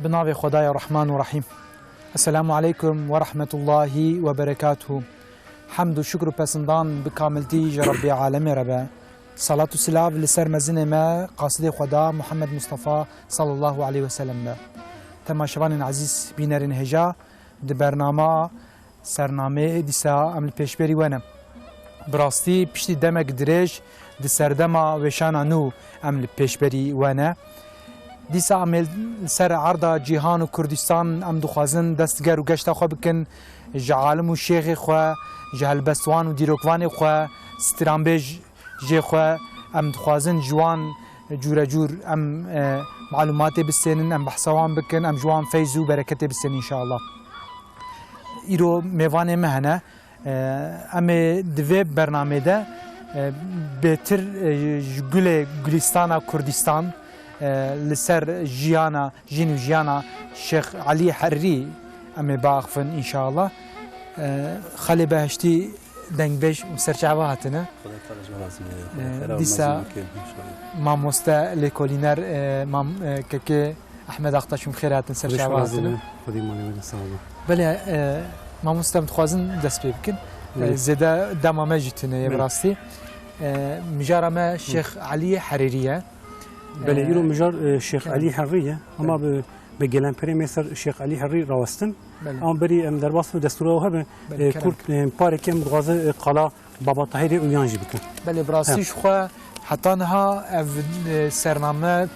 بناوي خدايا الرحمن الرحيم. السلام عليكم ورحمة الله وبركاته. حمد وشكر بسندان بكاملتي جربي عالمي ربا. صلاة السلام لسر مزنة ما قاصد خدا محمد مصطفى صلى الله عليه وسلم. تماشوان عزيز بينرين هجا دي برنامه سرنامه دیسا عمل پیشبری ونه براستی پشتی دمک دریج دی سردما وشانا نو عمل پیشبری ونه دیسا عمل سر عرض جهان و کردستان ام دخوازن دستگر و گشت خو بکن جعالم و شیخ خو جهل بستوان و دیروکوان خو سترامبیج جه خو ام دخوازن جوان جور جور ام معلومات بسنن ام بحثوان بکن ام جوان فیض و برکت بسن ان شاء الله. ایرو میوانه مهنه اما دوی برنامه ده بهتر گلستان کردستان لسر جیانا جین و جیانا شیخ علی حرری اما باقفن ان شاء الله خالی بهشتی دنگ بیش سرچاوه هاتنه دیسا ماموستا لکولینر مام که احمد اختاشم خیر هاتن سرچاوه هاتنه بله ما مستم تخوازن دست پی بکن زده دمامه جتنه براستی مجار ما شیخ علی حریریه بله ایرو مجار شیخ علی حریریه اما به گلن پری مثل شیخ علی حریری راستن اما بری در واسط دستوره و هم کرد پاره کم غازه قلا بابا طاهری اویانجی بکن بله براستی شخوا حتی نها سرنامه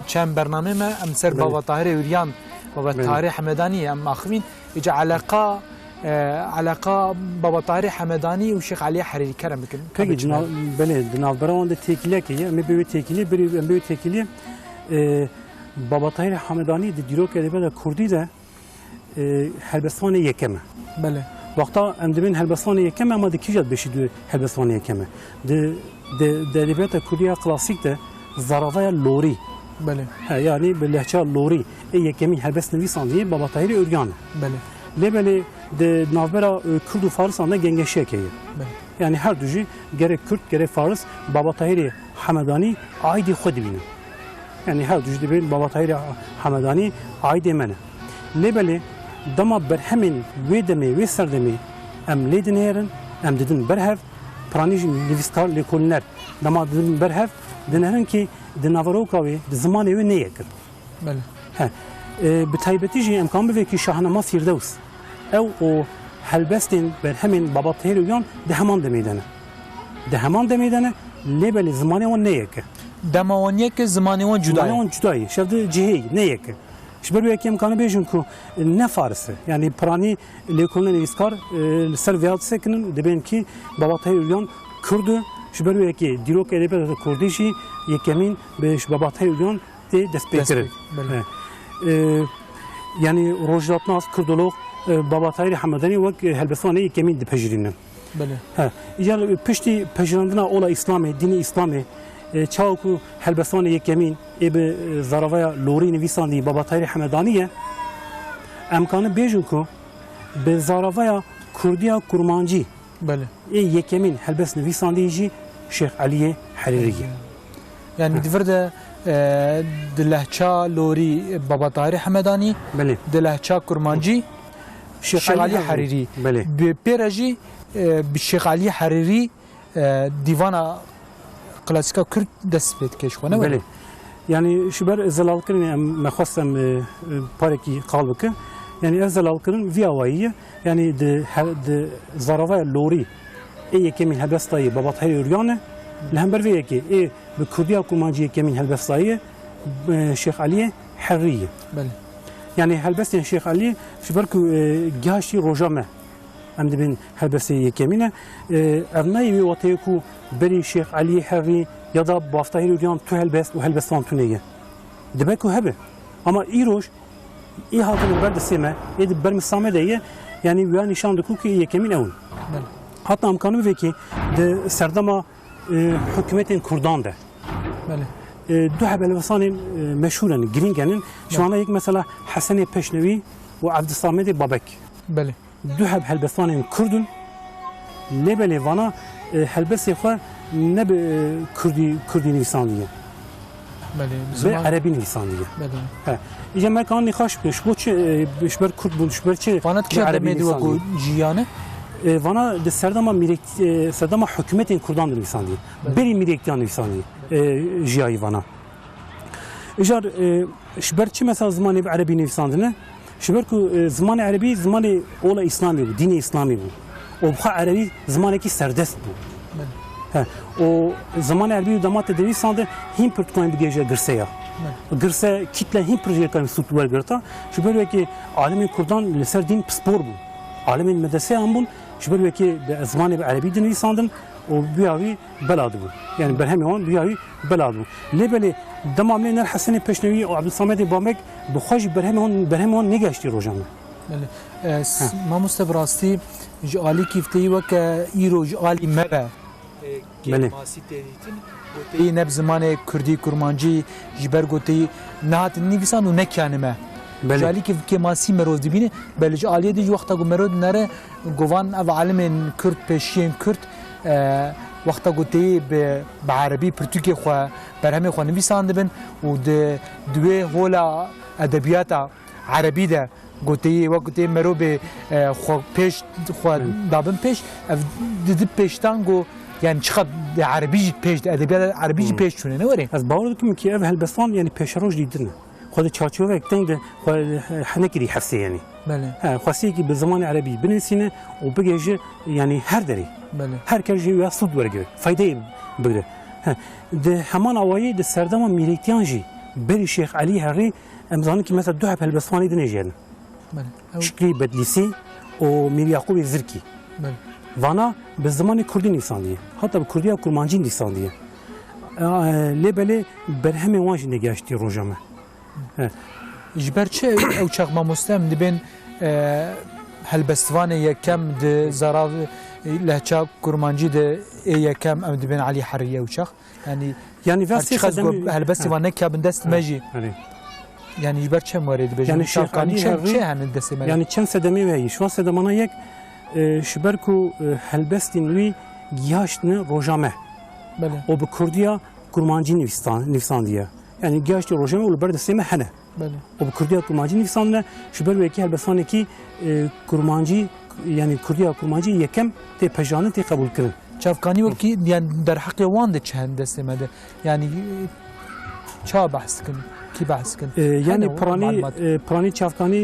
چند برنامه ما ام سر بابا طاهری اویان بابا طاهری حمدانی ام آخرین اجا علاقه بابا طاهری حمدانی و شیخ علی حریری کرم بکن که جناب بله جناب بران ده تکیله که می به تکیله بری تکیله بابا طاهری حمدانی ده دیرو که ده کردی ده هلبستان یکمه بله وقتا اندبین هلبستان یکمه اما ده کیجاد بشید هلبستان یکمه ده روایت کردی کلاسیک ده زراوای لوری بله یعنی به لهجه لوری یکمی هلبست نویساندی بابا طاهری اوریانه بله لبلی ده ناوبرا کرد و فارس آنها گنگشیه که یعنی هر دوجی گره کرد گره فارس بابا طاهری حمدانی عایدی خود بینه یعنی هر دوجی دبین بابا طاهری حمدانی عایدی منه لبلی دما برهمین ویدمی وی سردمی ام لیدن هرن ام دیدن برهف پرانیج نویسکار لیکولنر دما دیدن برهف دنهرن که دناوروکاوی زمانی و نیه کرد بله به تایبەتی جی امکان بوده که شاهنامه فیردوس او هلبستین بر همین بابا طاهری اویان ده همان دمیدنه لیبل زمانی وان نیه که دماوانیه که زمانی وان جدایی شده جهی نیه که شبر به که امکانه بیشون که نه فارسه یعنی پرانی لیکولن نویسکار سر ویاد سکنن دبین که بابا طاهری اویان کرد شبر به که دیرو که ادبیات کردیشی یکمین بهش بابا طاهری اویان دست پیکره یعنی روجداتناس کردولوگ بابا طاهری حمدانی وک هلبستانی یکمین دپجرینن بله یا پشتی پجراندنا اولا اسلامی دینی اسلامی چاوکو هلبستانی یکمین به زراوای لوری نویساندی بابا طاهری حمدانیه امکانه بیشون کو به زراوای کردیا کرمانجی بله یکمین هلبست نویساندی جی شیخ علی حریریه یعنی دیورده دلهچا لوری بابا طاهری حمدانی بله دلهچا کرمانجی شیخ علی حریری بله بپیرجی شیخ علی حریری دیوانا کلاسیکا کرد دست پید کش خونه بله یعنی شبر زلال کردن مخواستم پارکی قال بکن یعنی زلال کردن ویاویه یعنی د زراوای لوری یکی من هبستای بابا طاهری اوریانه لهم برویه که به کردیا کرمانجی یکی هلبستایی شیخ علی حریریه بله یعنی هلبستین شیخ علی شبرکو گاشی روزامه ام دبین هلبستی یکمینه ارنایی وی وقتی کو بری شیخ علی حریری یا دا بافتایی اوریان تو هلبست و هلبستان تو نیه دبکو هبه اما ایروش ای حالتن برد سیمه ای برمسامه دیه یعنی ویا نشان دکو که یکمین اون حتی امکانه بوده که سردما حکومت کردان ده بله دو هلبستان مشهورن گرینگنن شما یک مثلا حسن پشنوی و عبدالصامد بابک بله دو هلبستان کردن لبلی وانا هلبستی خو نه به کردی نویساندیه بله به عربی نویسان دیگه بله اینجا من کان نخواش بش بو چه بشبر کرد بو بشبر چه فانت که عربی دمید و جیانه وانا د سردما میرک سردما حکومت کردان نویسان دیگه بری میرکیان نویسان دیگه جیای وانا اجار شبر چه مثلا زمانی به عربی نویساندنه شبر کو زمان عربی زمان اول اسلامی بود دین اسلامی بود و بخا عربی زمانی که سردست بود و زمان عربی دمات نویسانده هم پرتکان بگیجه گرسیا گرسه کیتله هم پروژه کردن سوتور گرتا شبر که عالم کردان لسر دین پسپور بود عالم مدرسه هم بود شبر که زمان عربی نویساندن و بیاوی بلاد بود یعنی برهم اون بیاوی بلاد بود لبلی دمامل نر حسن پشنوی و عبدالصمد بامک بخوش برهم اون نگشتی روزانه ما مستبراستی جالی کیفتی و که ایرو جالی مبه بله گوتی نب زمان کردی کرمانجی جبر گوتی نهات نویسان و نکنمه جالی که ماسی مروز دبینه بله جالی دیج وقتا گو مرود نره گوان او علم کرد پیشین کرد وقتا گوتی به عربی پرتوکی خو برهمه خو نویسان دبن و دوی هولا ادبیات عربی ده گوتی و گوتی مرو به خو پیش خو دابن پیش دید پیشتان گو یعنی چقدر عربی پیش ادبیات عربی پیش چونه نوری از باور دکم که اول هلبستان یعنی پیشروش دیدن خود چارچوبه یک تنگ حنکری حفظه یعنی بله خاصی که به زمان عربی بنویسینه و بگیجه یعنی هر دری بله هر کسی یا سود ورگه فایده بگیره ده همان اوایی ده سردما میریکتیان جی بری شیخ علی هری امزانی که مثلا دو هلبستانی دنیجن بله شکلی بدلیسی و میر یعقوب زرکی بله وانا به زمان کردی نویساندیه حتی به کردی و کرمانجی نویساندیه لبله برهم وانج نگاشتی روزامه جبر چه او چاق ما مستم دبن هلبستوان یکم د زراو لهجه کرمانجی د یکم ام دبن علی حریه او چاق یعنی واسه خدمت هلبستوان کابن دست ماجی یعنی جبر چه مورد بجن یعنی شاقانی چه هم دست ماجی یعنی چند صدمه وی شو صدمانا یک شبرکو هلبستین وی گیاشتن روزامه بله و به کردیا کرمانجی نویساندیه یعنی گیاشت روزامه و برد سیمه هنه بله و به کردیا کرمانجی نویساندنه شبر وی کی هلبستانی کی کرمانجی یعنی کردیا کرمانجی یکم تی پجانه تی قبول کردن چافکانی وکی یعنی در حق وان ده چه هندسه مده یعنی چا بحث کن کی بحث کن یعنی پرانی چافکانی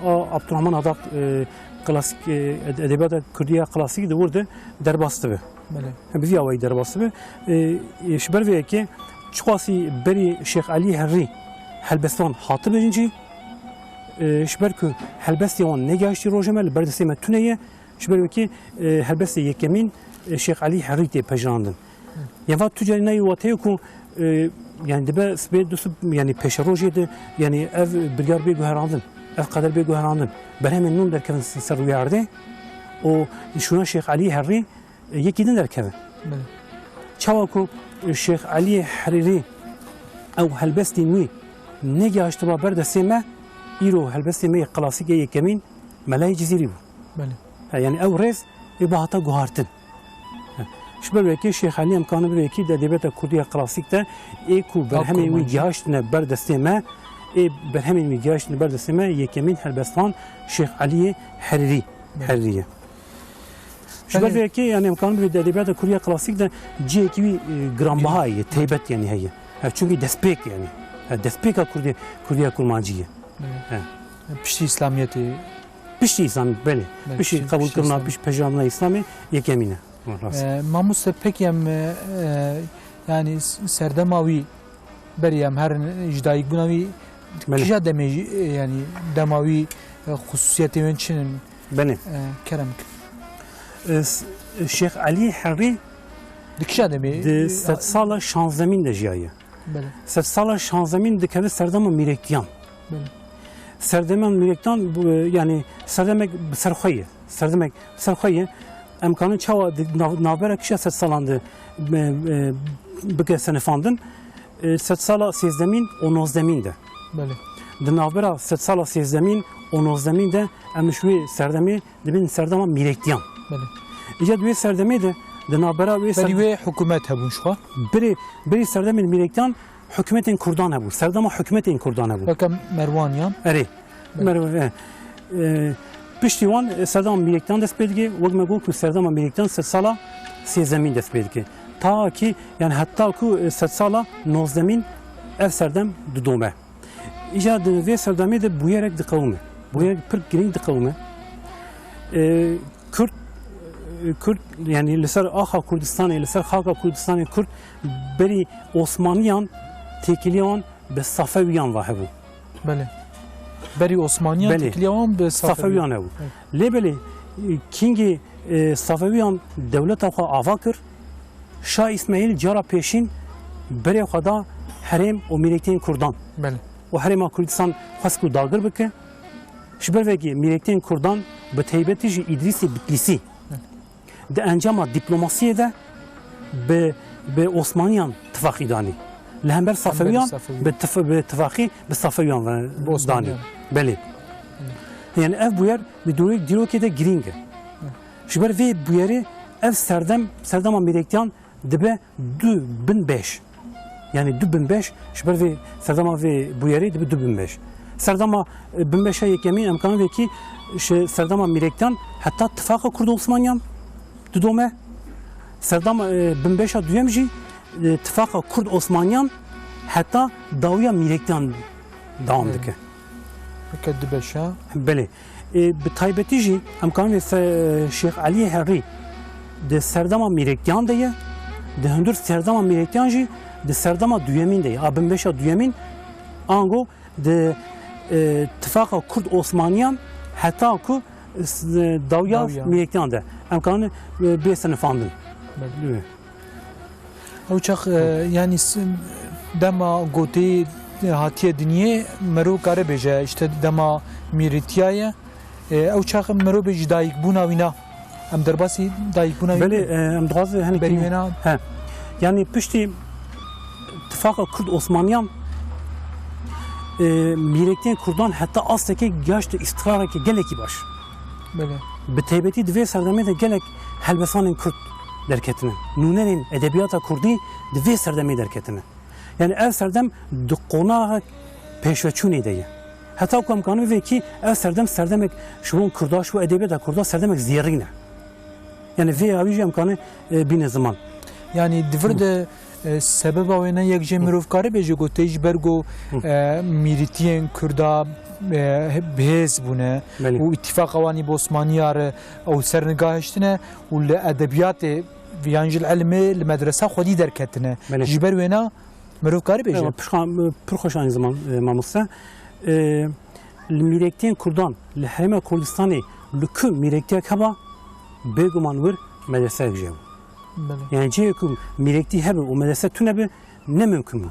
عبدالرحمن عدق کلاسیک ادبیات کردی کلاسیک دورده درباسته به بله بزی اوای درباسته به شبر وی که چقاسی بری شیخ علی هری هلبستان حاطب بجنجی شبر که هلبستی اون نگاشتی روزمه بردستی متونه شبر وی که هلبستی یکمین شیخ علی هری تی پجاندن یعنی وقت تجاری نای وقتی کو یعنی دبه سبید دوست یعنی پیش روزی ده یعنی اف بگار بیگو هراندن اف قدر بیگو هراندن برهم نون در کن سر ویارده و شونا شیخ علی هری یکی دن در کن چاوکو شیخ علی حریری او هلبستی نوی نگی اشتباه برد سیمه ایرو هلبستی می کلاسیک یکمین ملای جزیری بود بله یعنی او رز ابهاتا گوهارتن شبر وکی شیخ علی امکانه بر وکی در دیبت کردی کلاسیک ده ایکو برهمی وی گیاشتن برد سیمه برهمی وی گیاشتن برد سیمه یکمین هلبستان شیخ علی حریریه شبر وکی یعنی امکانه بر در دیبت کردی کلاسیک ده جی کی گرانبهایی تیبت یعنی هیه چونکی دسپیک یعنی دسپیک کردی کرمانجیه پشتی اسلامیتی پشتی اسلامی بله پشتی قبول کردن پیش پیجامنا اسلامی یکمینه ما مستپکیم یعنی سردماوی بریم هر جدایک بناوی کجا دمی یعنی دماوی خصوصیتی من چنین بله کرم شیخ علی حری دکجا دمی ده 100 سال شانزدمین ده جیایه بله 100 سال شانزدمین دکه سردم میرکتیان بله سردم میرکتیان یعنی سردم سرخویه امکانه چاو نابره کشه 100 سالانده بگه سنفاندن 100 سال 13مین و 19مین ده بله ده نابره 100 سال 13مین و 19مین ده امشوی سردمی دبین سردم میرکتیان بله اینجا دوی سردمی ده ده نابره بری حکومت هبون شو بری سردم میرکتیان hükümetin Kurdan hebu. Serdama hükümetin Kurdan hebu. Bakın Mervanyan. Eri. Merve. Piştivan Serdama Mirek'ten dest bedgi. Vak me ku Serdama Mirek'ten 7 sala 13 dest bedgi. Ta ki yani hatta ku 7 sala 19 ev serdam dudome. İca ve serdamı da bu yerek de kavme. Bu yerek pır giring de kavme. Kürt yani Lisar Aha Kurdistan'ı, Lisar Haka Kurdistan'ı Kürt beri Osmaniyan tekiliyan be Safeviyan vahebu. Bele. Beri Osmaniyan Bele. tekiliyan be Safeviyan hebu. Lebeli kingi Safeviyan devlet ağa avakır. Şah İsmail cara peşin beri kada herem o Mirekten Kurdan. Bele. O herema Kurdistan xasku dagir bike. Şber veki Mirekten Kurdan be teybeti ji İdrisi Bitlisi. De encama diplomasiye de be Osmaniyan tıfakı dani. Lehember Safeviyan be tıfakı be Safeviyan dani. Beli. Yani ev bu yer bir diroke de giringe. Şber ve bu yeri ev serdama Mirekten dibe 2005. Yani 2005 şber ve serdama ve bu yeri dibe 2005. Serdama 2005'e yekemin imkanı ve ki serdama Mirekten hatta tıfakı Kurd Osmaniyan dudome serdama 2005'e duyemci tıfakı Kurd Osmaniyan hatta davuya Mirekten devam dike. Bakın Dübeşa. Beli. Bir taybeti ji imkanı ve Şeyh Ali Herri de serdama Mirekten diye de hündür serdama Mirekten ji de serdama duyemin diye. 2005'e duyemin ango de tıfakı Kurd Osmaniyan hatta ku davuya Mirekten de. امکان به سنفاندن. او چخ یعنی دما گوتی هاتیه دنیه مرو کاره بجه işte dema میریتیایه او چخ مرو بج دایک بونا وینا ام درباسی دایک بونا بله ام دغاز hani برینا he yani pişti ittifaka Kurd Osmaniyan Mirekten Kurdan hatta astaki yaşta istiraraki geleki baş. Bele. Bi teybeti divê serdemê de gelek helbesanên Kurd derketine. Nûnerên edebiyata Kurdî divê serdemê derketine. Yani ev serdem di qonağa pêşveçûnê de ye. Heta ku imkanı ve ki ev serdemek şuun Kurda şu edebiyata Kurda serdemek ziyarîne. Yani vê avî jî imkanı bîne zaman. Yani divir de sebep avena yek jê mirovkare beje gote ji ber go mirîtiyên Kurda بهز بونه و اتفاق وانی بوسمانیا ر او سرنگاهشتنه و الادبیات ویانجل علمی المدرسه خودی درکتنه جبر وینا مروکاری بیشه پرخوش aynı zaman mamusa Mirekten Kurdan لحرم Kurdistan'ı lükü Mirekten kaba beguman vir medrese gjev. Yani cekum Mirekti hebe o medrese tünebe ne mümkün mü?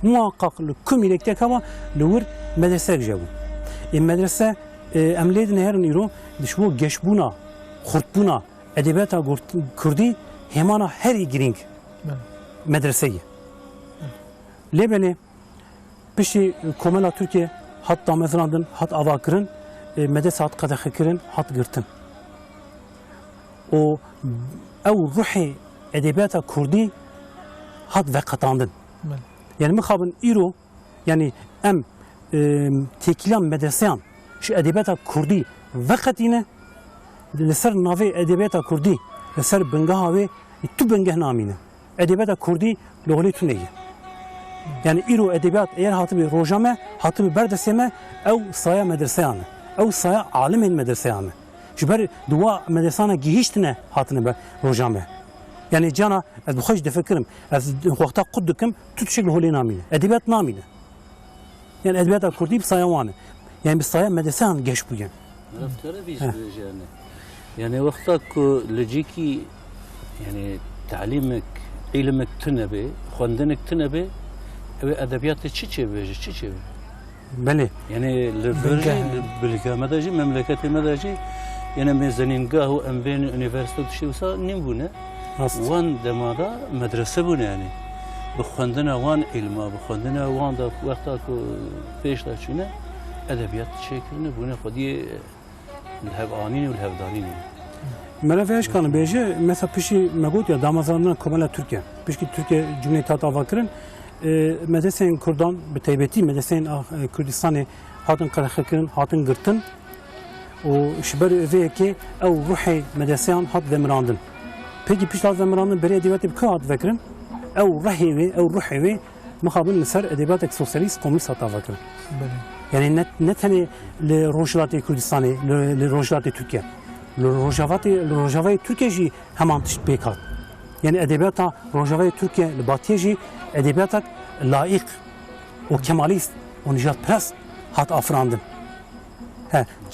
Muhakkak lükü Mirekten kaba lüvir medrese gjev. Medrese emled neherin iro dişbu geçbuna xurtbuna edebiyata Kurdi hemana her giring medreseyi. Lebeni pişi komela Türkiye hatta mezrandın hat avakırın medrese hat kadakırın hat gırtın. O ev ruhi edebiyata Kurdi hat ve katandın. Yani mekhabın iro yani em tekilan medreseyan şu edebiyata Kurdi vakitine لسر ناوی ادبیات کردی لسر بنگاه و تو بنگاه نامینه ادبیات کردی لغلی تو نیه یعنی ایرو ادبیات اگر هاتبی روجامه هاتبی بردسیمه او سایه مدرسه آنه او سایه عالم مدرسه آنه جبر دوا مدرسه آنه گیهشتنه هاتنه به روجامه یعنی جانا از بخوش دفکرم از وقتا قد دکم تو تشکل لغلی نامینه ادبیات نامینه yani edebiyat Kurdi bir sayıvanı. Yani bir sayı medresen geç bu yani. Yani vakta ku lejiki yani تعليمك علمك تنبي خواندنك تنبي edebiyatı çiçe verir çiçe. Beli. Yani بالجا مداجي memleketi مداجي yani mezaningahu emben üniversite düşüyorsa ne bu ne? Wan demada medrese bu ne yani? بخواندن وان علما بخواندن وان دا وقتا کو پیش دا چونه ادبیات شکرنه بونه خودی الهبانین و الهبدانین ملافهش کنه بیشه مثلا پیشی مگود یا دامازاندن کاملا ترکیه پیشکی ترکیه جمهوریت ات آواکرن مدرسین کردان به تایبەتی مدرسین کوردستان هاتن قرخکن هاتن گرتن و شبر اوه که او روح مدرسیان هات ومراندن پێکی پیش هات ومراندن بەرێ ئەدەبیاتی بکە هات وەکردن ئەو ڕەهێوێ ئەو ڕوحێوێ مخابن لەسەر ئەدەبیاتێک سۆسیالیست کۆمونیست هاتا وەکردن یعنی نه تەنێ لە ڕۆژهەڵاتی کوردستانی لە ڕۆژهەڵاتی تورکیا لە ڕۆژاوای تورکیاژی هەمان تشت پێک هات یعنی ئەدەبیاتە ڕۆژاوای تورکیا لە باتیێژی ئەدەبیاتێک لایق و کەمالیست و نژاد پرست هات ئافراندن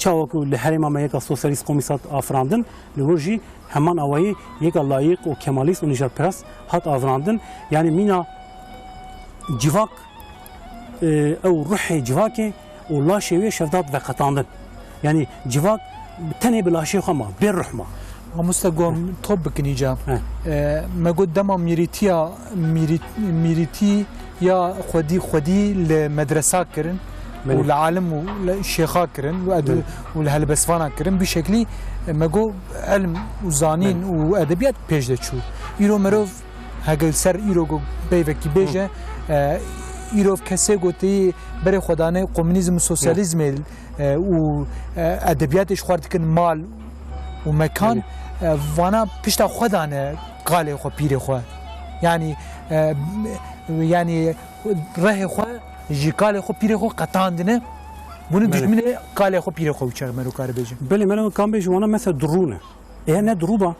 چاوەکو لە هەرێما یەکە سۆسیالیست کۆمونیست هات ئافراندن لەوەژی هەمان ئەوەیە یەکە لایق و کەمالیست و نژاد پرست هات ئافراندن یعنی مینا civak ew ruhê civakê û laşê wê şevdat veqetandin yani civak tenê bi laşê xwe ma bê ruh ma Mamoste gom top bikin îca me got dema mîrîtî ya xwedî li medresa kirin û li alim û li şêxa kirin û li helbesvana kirin bir şeklî me got elm û zanîn û edebiyat pêş de çû îro mirov hegel ser îro peyvekî bêje îrov kesê gotî berê xwedanê komünîzm û sosyalîzmê û edebiyatê ji xwe dikin mal û mekan vana pişta xwe dane qalê xwe pîrê xwe yani rehê xwe ji qalê xwe pîrê xwe qetandine bunu dijminê qalê xwe pîrê xwe uçar me kar bêjim belê me kan bêjim wana mesela durûne eğer ne durûba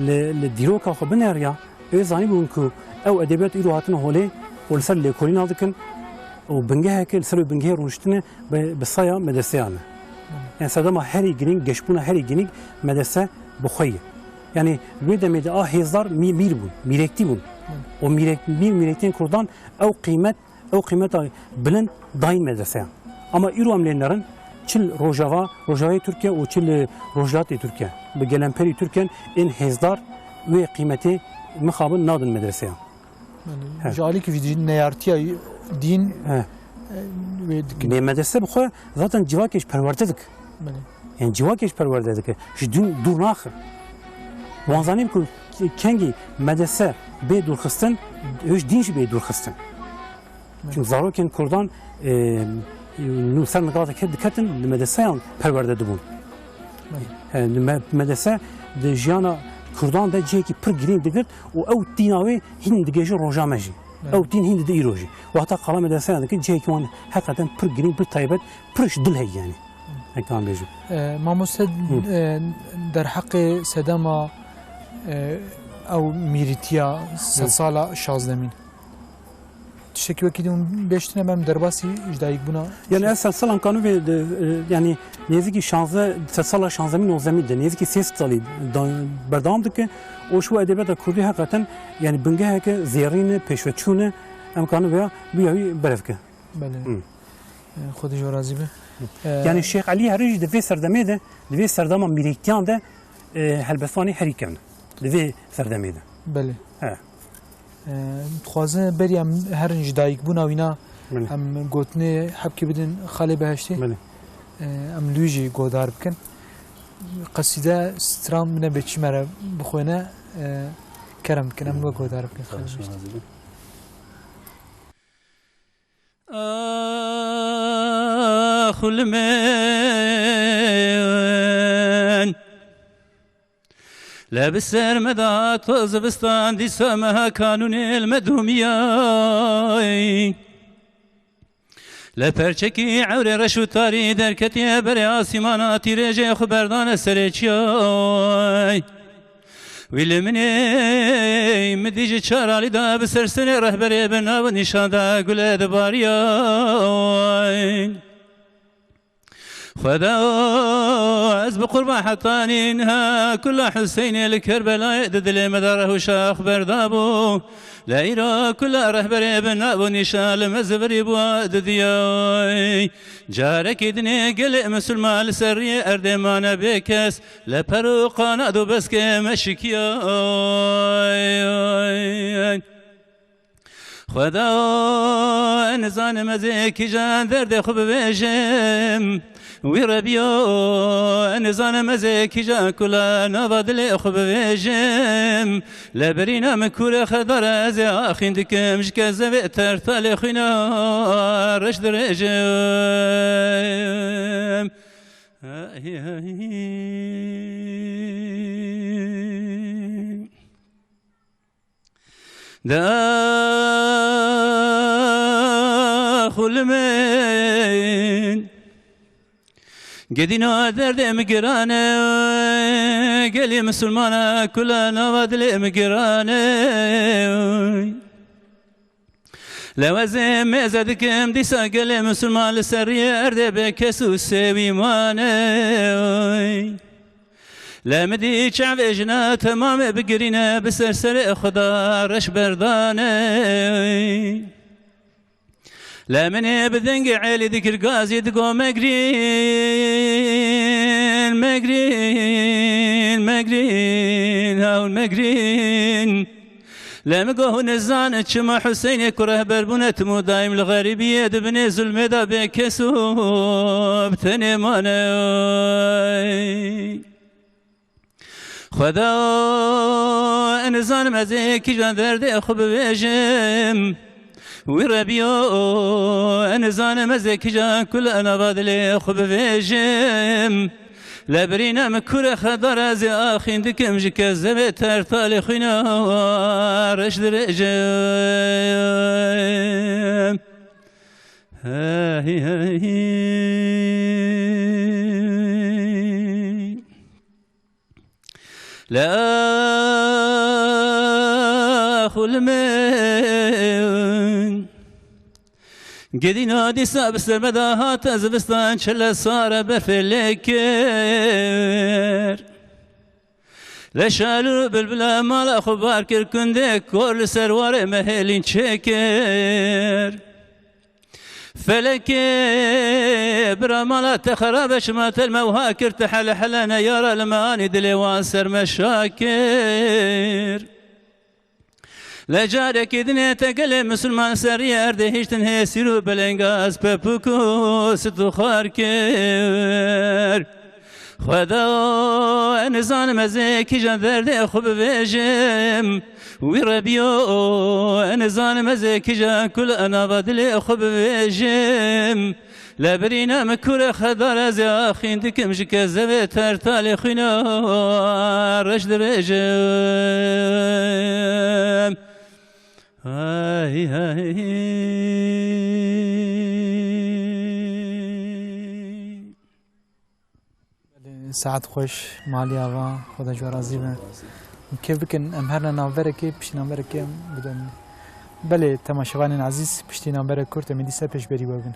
li dîroka xwe bineriya ew zanî bûn ku ew edebiyat îro hatine holê û li ser lêkolîna dikin û bingeheke li ser wê bingehê rûniştine bi saya medreseyan e yani sedema herî girîng geşbûna herî girîng medrese bi xwe ye yani wê demê de a hêzdar mîr bûn mîrektî bûn û mîrektiyên Kurdan ew qîmeta bilind dayîn medreseyan ama îro em lê nerin çil rojavayê Tirkiye û çil rojhilatê Tirkiye bi gelemperî Tirkiyen ên hêzdar wê qîmetê mixabin nadin medreseyan ji alîkî vî neyartiya dîn Nê medrese bi xwe zaten civakê ji perwerde dik yani civakê ji perwerde dike ji dûr naxir wan zanîn ku kengî medrese bê dûrxistin ew ji dîn jî bê dûrxistin çünkü zarokên Kurdan nû ser niqatekê diketin li medreseyan perwerde dibûn medrese di jiyana Kurdan de cihekî pir girîng digir û ew dîna wê hîn digêje roja me jî ew dîn hîn dide îro jî û heta qala medreseyan dikin cihekî wan heqeten pir girîng pir taybet pir ji dil heye yani ekan bêjim mamoste derheqê sedema ew mîrîtiya sed sala şazdemîn tiştekî wekî din bêştine mem derbasî ji dayîkbûna yani ez sed salan kanû vê yani nêzîkî sed sala şanzemîn nozemî de nêzîkî sê salî berdewam dike û ji bo edebiyata Kurdî heqeten yani bingeheke zêrîne pêşveçûne em kanû veya bûya wî berev ke xwedî ji razî be yani Şeyx Elî herî jî di vê serdemê de di vê serdema mîrektiyan de helbestvanê herî kevne di vê serdemê de belê dixwaze berî em herin ji dayîkbûna wîna em gotinê hevkê bidin xalê beheştê em li wî jî godar bikin qesîde stran bine bêçî me re bixwêne kerem bikin em wê godar bikin خلمن لا بالسرمدا طز بستان دي سمها كانون المدومية لا برچكي عوري رشو تاري دركتي بري آسماناتي رجي خبردان سريچياي ويلمني مديجي چارالي دا بسرسني رهبري بنا ونشان دا قلد بارياي خدا از بقربان حطانينها كل حسين الكربلاء ددلي مداره شاخ بردابو لا إرا كل رهبر ابن أبو نشال مزبري بواد دياي جارك دني قلق مسلمان سري أردمان بكس لبروقان أدو بسك مشكياي خدا نزان مزکی جان درد خوب بجم وی ربیو نزان مزکی جان کلا نبادل خوب بجم لبرینا مکور خدار از آخین دکم جکز بهتر تال خوینا رش درجم داخل من قدينا درد مقرانه قلي مسلمانه كلها نوادل مقرانه لوازم مزدكم ديسا قلي مسلمان لسري ارد بكسو سوي مانه لا مدي شعب اجنا تمام بقرينا بسرسر خدا رش بردانه لا مني بذنق عيلي ذكر قازي دقو مقرين مقرين مقرين هاو مقرين لا مقوه نزان تشمع حسين كره بربونة مو دايم الغريبية دبني ظلمي دا بكسو بتني ماني خدا انزان مزيكي جان درد خوب بيجم وی ربیو انزان مزیک جان کل انا بادل خوب بيجم لبرینا مکور خدار از آخین دکم جکز بهتر تال خوینا رش درجم لا خلمن قدينا دي ساب سرمداهات زبستان شل صار برفلكر لشالو بالبلا مال خبار كركندك كل سروار مهلين شكر فلك برمالات خرابش ما تلموها كرت حل حلنا يرى الماني دليوان سر مشاكر لجارك دنيا تقل مسلمان سريار دهيش تنهي سيرو بلنغاز ببوكو ستو خاركر خدا نزان مزيكي جان درد خوب بيجم وی ربیو نزان مزیک جان کل انا بدل خوب بيجم لبرینا مکور خدار از آخین دکم جکز بهتر تال خوینا رش درجم های ساعت خوش مالی آوا خدا جو راضی بن كيف بكن امهرنا نافركي بشتي نافركي بدون بله تماشاوان عزيز بشتي نافرك كورت مدي سبش بري وبن